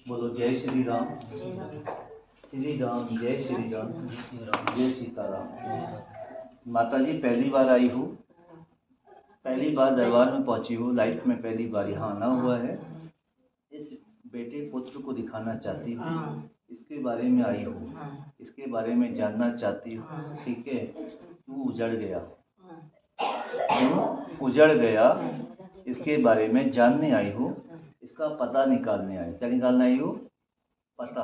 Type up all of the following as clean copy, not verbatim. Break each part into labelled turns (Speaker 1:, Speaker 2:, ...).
Speaker 1: बोलो जय श्री राम। श्री राम जय श्री राम जय सीताराम। माता जी पहली बार आई हूँ, पहली बार दरबार में पहुंची हूँ, लाइफ में पहली बार यहाँ आना हुआ है। इस बेटे पुत्र को दिखाना चाहती हूँ, इसके बारे में आई हूँ, इसके बारे में जानना चाहती हूँ। ठीक है, क्यों उजड़ गया, क्यों उजड़ गया, इसके बारे में जानने आई हूँ, इसका पता निकालने आई। क्या निकालने आई हो? पता।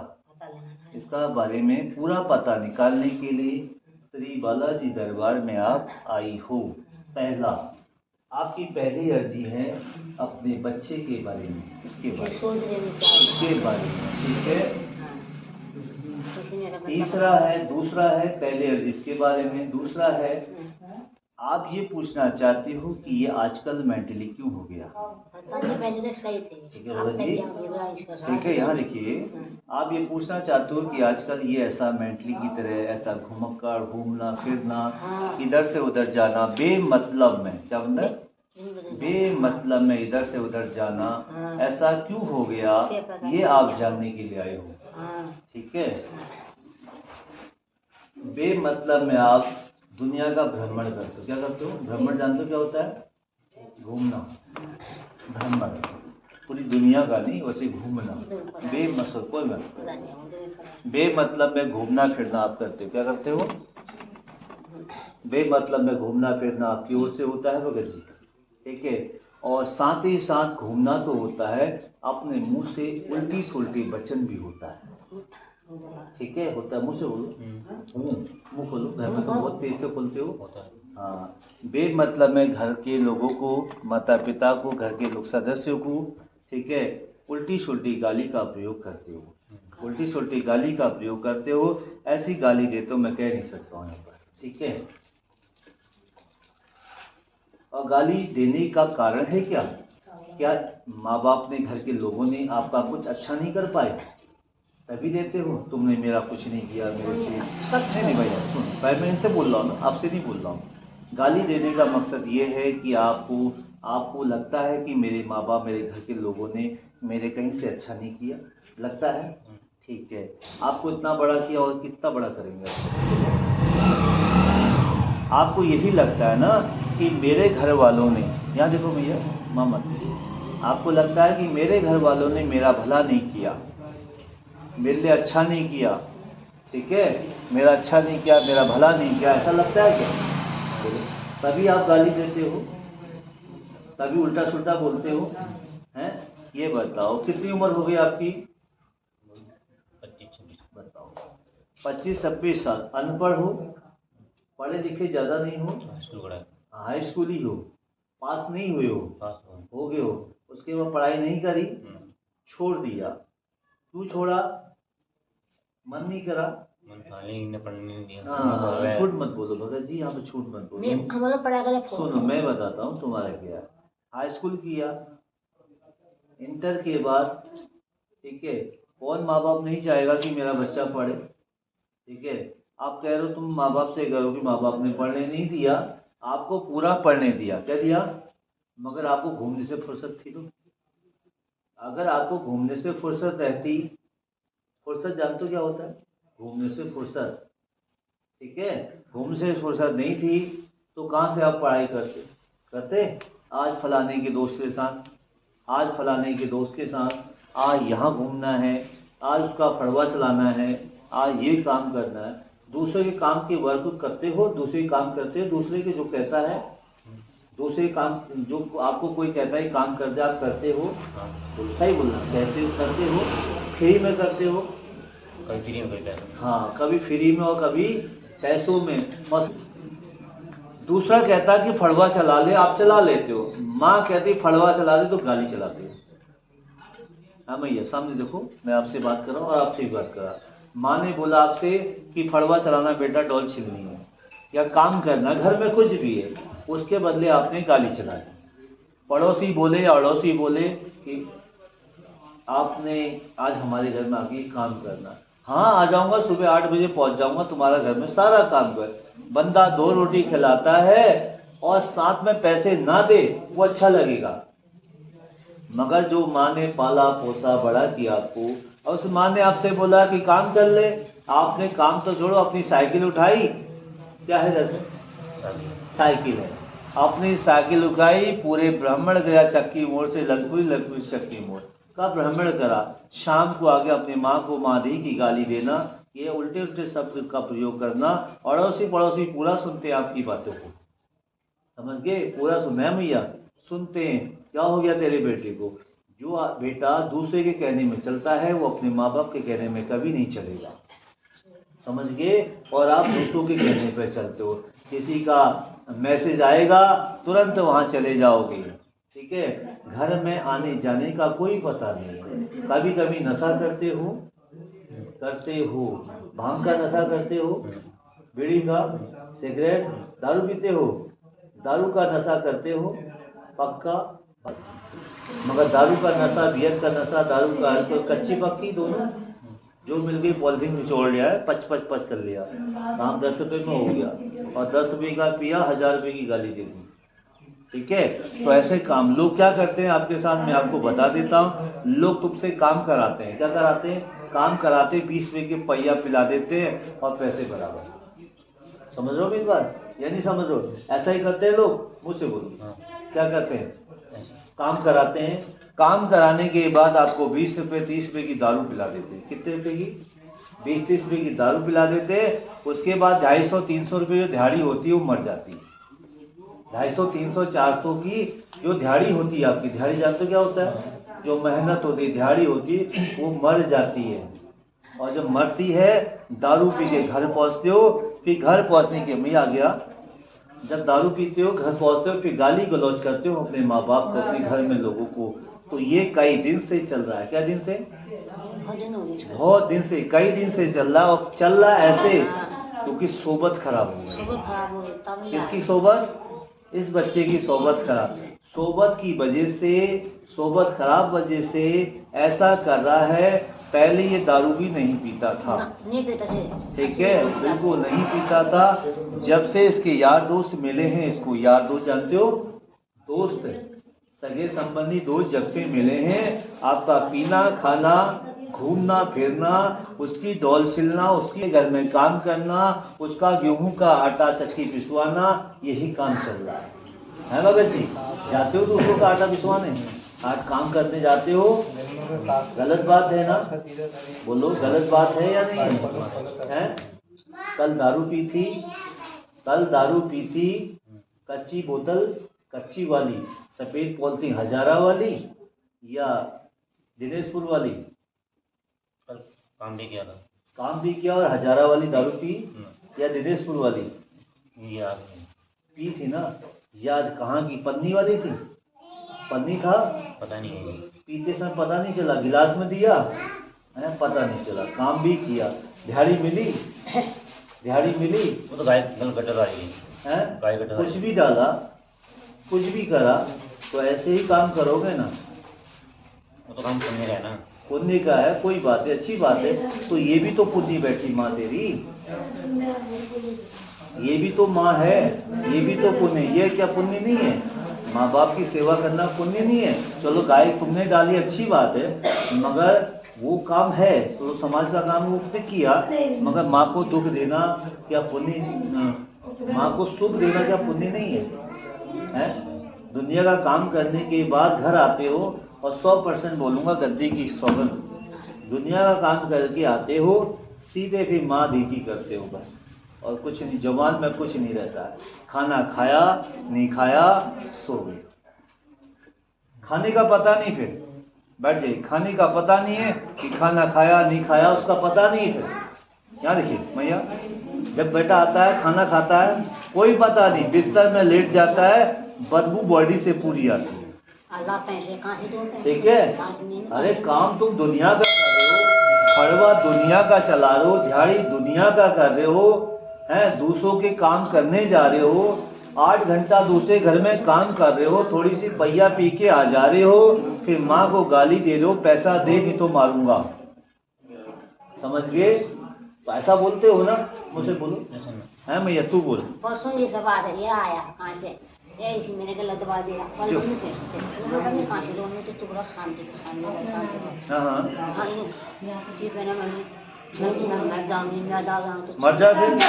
Speaker 1: इसका बारे में पूरा पता निकालने के लिए श्री बालाजी दरबार में आप आई हो। पहला, आपकी पहली अर्जी है अपने बच्चे के बारे में, इसके बारे में, ठीक है। तीसरा है, दूसरा है, पहले अर्जी इसके बारे में। दूसरा है, आप ये पूछना चाहती हो कि ये आजकल मेंटली क्यों हो गया।
Speaker 2: पहले तो सही थे।
Speaker 1: ठीक है बाबा जी, ठीक है। यहाँ देखिए, आप ये पूछना चाहते हो कि आजकल ये ऐसा मेंटली की तरह ऐसा घुमक्कड़, घूमना फिरना, इधर से उधर जाना बेमतलब में, क्या मतलब बेमतलब में इधर से उधर जाना, ऐसा क्यों हो गया, ये आप जानने के लिए आए हो। ठीक है, बेमतलब में आप दुनिया का भ्रमण करते हो। क्या करते हो? भ्रमण जानते हो क्या होता है? घूमना, भ्रमण, पूरी दुनिया का नहीं, वैसे घूमना, बेमतलब, कोई मतलब बेमतलब में घूमना फिरना आप करते हो। क्या करते हो? बेमतलब में घूमना फिरना आपकी ओर से होता है भगत जी, ठीक है। और साथ ही साथ घूमना तो होता है, अपने मुंह से उल्टी सुल्टी वचन भी होता है। ठीक है, होता है। मुँह से बोलो, मुँह खोलो, घर में तो बहुत तेज से खोलते हो। हाँ, बेमतलब में घर के लोगों को, माता पिता को, घर के लोग सदस्यों को, ठीक है, उल्टी सुल्टी गाली का प्रयोग करते हो। उल्टी सुल्टी गाली का प्रयोग करते हो, ऐसी गाली देते हो मैं कह नहीं सकता हूँ यहाँ पर, ठीक है। और गाली देने का कारण है क्या? क्या माँ बाप ने, घर के लोगों ने आपका कुछ अच्छा नहीं कर पाए तभी देते हो? तुमने मेरा कुछ नहीं किया, मेरे से नहीं भैया सुन, भाई मैं इनसे बोल रहा हूँ ना, आपसे नहीं बोल रहा हूँ। गाली देने का मकसद ये है कि आपको लगता है कि मेरे माँ बाप, मेरे घर के लोगों ने मेरे कहीं से अच्छा नहीं किया, लगता है, ठीक है। आपको इतना बड़ा किया और कितना बड़ा करेंगे आपको यही लगता है ना कि मेरे घर वालों ने, यहाँ देखो भैया मामा, आपको लगता है कि मेरे घर वालों ने मेरा भला नहीं किया, मेरे लिए अच्छा नहीं किया, ठीक है, मेरा अच्छा नहीं किया, मेरा भला नहीं किया, ऐसा लगता है क्या? तभी आप गाली देते हो, तभी उल्टा सुल्टा बोलते हो, हैं? ये बताओ कितनी उम्र हो गई आपकी? 25-26। बताओ 25-26 साल। अनपढ़ हो, पढ़े लिखे ज़्यादा नहीं हो, हाई स्कूल ही हो, पास नहीं हुए हो गए हो, उसके बाद पढ़ाई नहीं करी, छोड़ दिया। क्यों छोड़ा? मन नहीं करा, पढ़ने नहीं दिया। हाँ, झूठ मत बोलो भगत जी, यहाँ पे झूठ मत बोलो। सुनो मैं बताता हूँ तुम्हारा क्या। हाई स्कूल किया, इंटर के बाद, ठीक है, कौन माँ बाप नहीं चाहेगा कि मेरा बच्चा पढ़े, ठीक है। आप कह रहे हो, तुम माँ बाप से कह रहे हो कि माँ बाप ने पढ़ने नहीं दिया, आपको पूरा पढ़ने दिया, क्या दिया, मगर आपको घूमने से फुर्सत थी तो। अगर आपको घूमने से फुर्सत रहती, फुर्सत जानते हो क्या होता है? घूमने से फुर्सत, ठीक है, घूमने से फुर्सत नहीं थी तो कहाँ से आप पढ़ाई करते? आज फलाने के दोस्त के साथ, आज फलाने के दोस्त के साथ, आज यहाँ घूमना है, आज उसका फड़वा चलाना है, आज ये काम करना है। दूसरे के काम के वर्क करते हो, दूसरे काम करते हो, दूसरे के जो कहता है, दूसरे काम जो आपको कोई कहता है काम कर दे, आप करते हो, तो सही बोलना, कहते हो, करते हो, फ्री में करते हो, कभी फ्री में, कभी पैसों। हाँ, कभी फ्री में और कभी पैसों में। और दूसरा कहता कि फड़वा चला ले, आप चला लेते हो। माँ कहती फड़वा चला ले तो गाली चलाते हो। हाँ भैया सामने देखो, मैं आपसे बात कर रहा हूँ और आपसे भी बात कर रहा हूँ। माँ ने बोला आपसे कि फड़वा चलाना बेटा, डॉल छिलनी है या काम करना, घर में कुछ भी है, उसके बदले आपने गाली चला दी। पड़ोसी बोले या अड़ोसी बोले कि आपने आज हमारे घर में आके काम करना। हाँ आ जाऊंगा, सुबह 8 बजे पहुंच जाऊंगा तुम्हारा घर में सारा काम कर। बंदा 2 रोटी खिलाता है और साथ में पैसे ना दे, वो अच्छा लगेगा। मगर जो माँ ने पाला पोसा बड़ा किया आपको, और उस माँ ने आपसे बोला कि काम कर ले, आपने काम तो छोड़ो, अपनी साइकिल उठाई, क्या है घर में? साइकिल है, अपनी साइकिल उठाई, पूरे ब्राह्मण गया चक्की मोड़ से ललपुरी, ललपुरी चक्की मोड़ का भ्रमण करा। शाम को आगे अपनी माँ को माधी की गाली देना, ये उल्टे उल्टे शब्द का प्रयोग करना, अड़ोसी पड़ोसी पूरा सुनते हैं आपकी बातों को, समझ गए? पूरा सुनना है भैया, सुनते हैं। क्या हो गया तेरे बेटे को? जो बेटा दूसरे के कहने में चलता है वो अपने माँ बाप के कहने में कभी नहीं चलेगा, समझ गए? और आप दूसरों के कहने पर चलते हो, किसी का मैसेज आएगा तुरंत वहाँ चले जाओगे, ठीक है? घर में आने जाने का कोई पता नहीं है। कभी कभी नशा करते हो, भांग का नशा करते हो, बीड़ी का, सिगरेट, दारू पीते हो, दारू का नशा करते हो पक्का, मगर दारू का नशा, बियर का नशा, दारू का अल्कोहल, कच्ची पक्की दोनों जो मिल गई पॉलिथीन निचोड़ लिया है, पच कर लिया, काम 10 रुपये में हो गया, और 10 रुपये का पिया, 1000 रुपये की गाली दे दी, ठीक है? तो ऐसे काम लोग क्या करते हैं आपके साथ, मैं आपको बता देता हूँ। लोग तुमसे काम कराते हैं, क्या कराते हैं? काम कराते, 20 रुपये के पहिया पिला देते हैं और पैसे बराबर। समझ रहे हो मेरी बात या नहीं समझ रहे हो? ऐसा ही करते हैं लोग, मुझसे बोलो। क्या करते हैं? काम कराते हैं, काम कराने के बाद आपको 20 रुपये 30 रुपये की दारू पिला देते हैं। कितने रुपये की? 20-30 रुपये की दारू पिला देते हैं। उसके बाद 250-300 रुपये जो दिहाड़ी होती है वो मर जाती है। 250, 300, 400 की जो दिहाड़ी होती है आपकी, दिहाड़ी जानते हो क्या होता है? जो मेहनत होती है, दिहाड़ी होती है, वो मर जाती है। और जब मरती है, दारू पी के घर पहुंचते हो, फिर घर पहुंचने के मैं आ गया, जब दारू पीते हो, घर पहुंचते हो, फिर गाली गलौज करते हो अपने माँ बाप को, अपने घर में लोगों को। तो ये कई दिन से चल रहा है। क्या दिन से? बहुत दिन से, कई दिन से चल रहा है। और चल रहा है ऐसे क्योंकि सोबत खराब हो गई। किसकी सोबत? इस बच्चे की सोबत खराब। सोबत की वजह से, सोबत खराब वजह से ऐसा कर रहा है। पहले ये दारू भी नहीं पीता था, ठीक है, बिल्कुल नहीं पीता था। जब से इसके यार दोस्त मिले हैं, इसको यार दोस्त जानते हो, दोस्त सगे संबंधी दोस्त जब से मिले हैं, आपका पीना खाना, घूमना फिरना, उसकी डोल छिलना, उसके घर में काम करना, उसका गेहूं का आटा चक्की पिसवाना, यही काम चल रहा है भगत जी? जाते हो दूसरों का आटा पिसवाने, आज काम करने जाते हो, गलत बात है ना? बोलो, गलत बात है या नहीं है? कल दारू पी थी, कच्ची बोतल, कच्ची वाली, सफेद पॉलिथीन, हजारा वाली या दिनेशपुर वाली?
Speaker 3: काम
Speaker 1: भी किया और हजारा वाली दारू पी या दिनेशपुर वाली?
Speaker 3: याद
Speaker 1: पी थी ना? याद कहाँ की? पन्नी वाली थी? पन्नी था,
Speaker 3: पता नहीं,
Speaker 1: पीते समय पता नहीं चला, गिलास में दिया है, पता नहीं चला। काम भी किया, दिहाड़ी मिली?
Speaker 3: वो तो गाय गटर आई
Speaker 1: है,
Speaker 3: गाय गटर,
Speaker 1: कुछ भी डाला, कुछ भी करा, तो ऐसे ही काम करोगे ना?
Speaker 3: वो तो काम पुण्य का है ना?
Speaker 1: पुण्य का है, कोई बात है, अच्छी बात है। तो ये भी तो पुण्य बैठी माँ तेरी, ये भी तो माँ है, ये भी तो पुण्य। ये क्या पुण्य नहीं है? माँ बाप की सेवा करना पुण्य नहीं है? चलो गाय तुमने डाली, अच्छी बात है, मगर वो काम है, तो समाज का काम वो उसने किया, मगर माँ को दुख देना क्या पुण्य? माँ को सुख देना क्या पुण्य नहीं है? दुनिया का काम करने के बाद घर आते हो, और 100% बोलूँगा गद्दी की सौगंध, दुनिया का काम करके आते हो, सीधे फिर माँ दीदी करते हो बस, और कुछ नहीं, जवान में कुछ नहीं रहता है। खाना खाया नहीं खाया, सो गए, खाने का पता नहीं, फिर बैठ जाइए, खाने का पता नहीं है कि खाना खाया नहीं खाया, उसका पता नहीं है। फिर यहाँ देखिए मैया, जब बेटा आता है खाना खाता है, कोई पता नहीं, बिस्तर में लेट जाता है, बदबू बॉडी से पूरी आती है,
Speaker 2: अल्लाह पैसे कहाँ से दो?
Speaker 1: ठीक है? अरे काम तुम दुनिया का कर रहे हो, खड़वा दुनिया का चला रहे हो, दिहाड़ी दुनिया का कर रहे हो, हैं, दूसरों के काम करने जा रहे हो, 8 घंटा दूसरे घर में काम कर रहे हो, थोड़ी सी पहिया पी के आ जा रहे हो, फिर माँ को गाली दे रहे हो, पैसा दे नहीं तो मारूंगा, समझ गए? तो ऐसा बोलते हो ना? मुझे बोलो, है मैया, तू बोल।
Speaker 2: परसों ये सब बात है, ये आया कहाँ से? ये इसी मैंने गलत दबा दिया कल
Speaker 1: क्यों?
Speaker 2: नहीं थे वो बने कहाँ से दो में तो चुप रहा शांति के सामने
Speaker 1: हाँ हाँ
Speaker 2: सामने जी कहना मम्मी जल्दी ना मर जाऊंगी मैं दादा हूँ तो
Speaker 1: मर जा फिर।
Speaker 2: क्या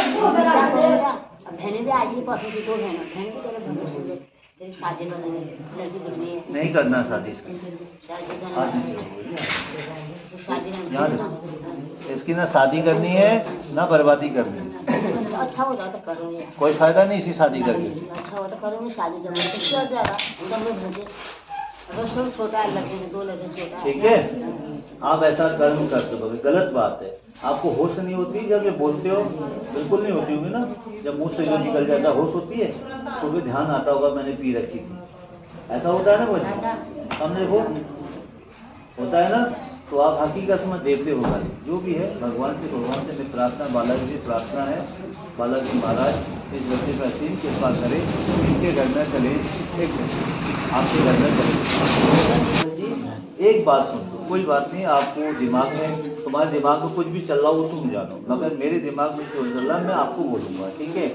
Speaker 2: करेगा अब बहनें भी आज ही परसों की दो बहन भी तेरे भविष्य में तेरी शादी करनी है लड़की करनी है
Speaker 1: नहीं करना शादी इसकी।
Speaker 2: शादी
Speaker 1: हाँ
Speaker 2: करना
Speaker 1: जी,
Speaker 2: है शादी
Speaker 1: यहाँ
Speaker 2: करनी
Speaker 1: इसकी ना शादी करनी है ना बर्बादी करनी है।
Speaker 2: है अच्छा हो जाता करूँगी
Speaker 1: कोई फायदा नहीं इसकी शादी करके।
Speaker 2: अच्छा हो तो करूँगी शादी जब मैं किसी और जाएगा उनका मुँह भेजे अगर सब छोटा है लड़के के दो लड़के छोटा
Speaker 1: ठीक है, आप ऐसा कर्म करते हो गलत बात है। आपको होश नहीं होती जब ये बोलते हो? बिल्कुल नहीं होती होगी ना। जब मुंह से जो निकल जाता होश होती है तो भी ध्यान आता होगा मैंने पी रखी थी, ऐसा होता है ना मुझे सामने को होता है ना। तो आप हकीकत में देखते हो खाली जो भी है भगवान से मेरी प्रार्थना बालाजी से प्रार्थना है, बालाजी महाराज इस बच्चे पर असीम कृपा करें, इनके घर में कलेश एक सेकंड आपके घर में कलेश। एक बात सुन लो, कोई बात नहीं, आपको दिमाग में तुम्हारे दिमाग में कुछ भी चल रहा हो तुम जानो, मगर मेरे दिमाग में जो चल रहा है मैं आपको बोलूँगा, ठीक है।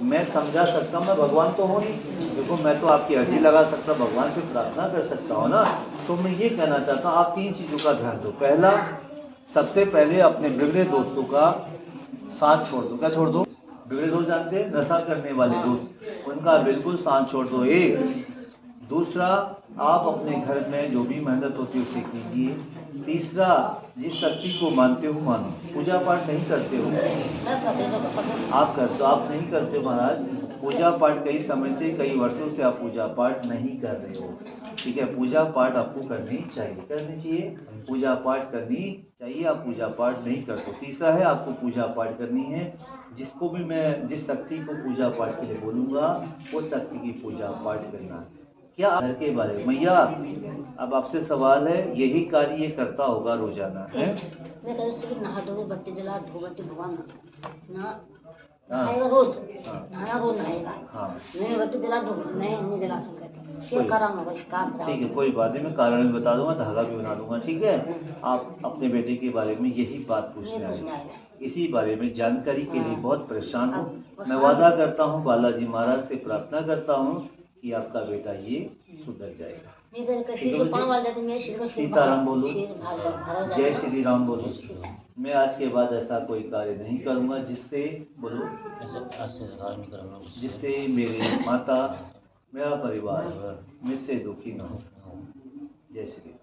Speaker 1: मैं समझा सकता हूँ, मैं भगवान तो हूँ नहीं, देखो मैं तो आपकी अर्जी लगा सकता, भगवान से प्रार्थना कर सकता हूँ ना। तो मैं ये कहना चाहता हूँ आप 3 चीज़ों का ध्यान दो। पहला, सबसे पहले अपने बिगड़े दोस्तों का साथ छोड़ दो। क्या छोड़ दो? बिगड़े दोस्त जानते हैं, नशा करने वाले दोस्त, उनका बिल्कुल साथ छोड़ दो। एक दूसरा, आप अपने घर में जो भी मेहनत होती है उसे कीजिए। तीसरा, जिस शक्ति को मानते हो मानो। पूजा पाठ नहीं करते हो आप? करते हो? आप नहीं करते हो महाराज पूजा पाठ। कई समय से, कई वर्षों से आप पूजा पाठ नहीं कर रहे हो, ठीक है। पूजा पाठ आपको करनी चाहिए, पूजा पाठ करनी चाहिए। आप पूजा पाठ नहीं करते। तीसरा है, आपको पूजा पाठ करनी है। जिसको भी मैं जिस शक्ति को पूजा पाठ के लिए बोलूँगा उस शक्ति की पूजा पाठ करना। क्या घर के बारे में मैया अब आपसे सवाल है, यही कार्य ये करता होगा रोजाना है?
Speaker 2: मैं कल सुबह नहा धोके बत्ती जला धूपबत्ती भगवान नहाएगा रोज, नहाना रोज नहाएगा।
Speaker 1: हाँ
Speaker 2: मैंने बत्ती जला धूप नहीं जला सकता कारण होगा इसका।
Speaker 1: ठीक है, कोई बात नहीं, मैं कारण भी बता दूंगा, धागा भी बना दूंगा, ठीक है। आप अपने बेटे के बारे में यही बात पूछने आए, इसी बारे में जानकारी के लिए बहुत परेशान हूँ। मैं वादा करता हूँ, बालाजी महाराज से प्रार्थना करता हूँ कि आपका बेटा ये सुधर जाएगा। सीताराम बोलो, जय श्री राम बोलो। मैं आज के बाद ऐसा कोई कार्य नहीं करूँगा जिससे बोलो जिससे मेरे माता, मेरा परिवार मुझसे दुखी न हो। जय श्री राम।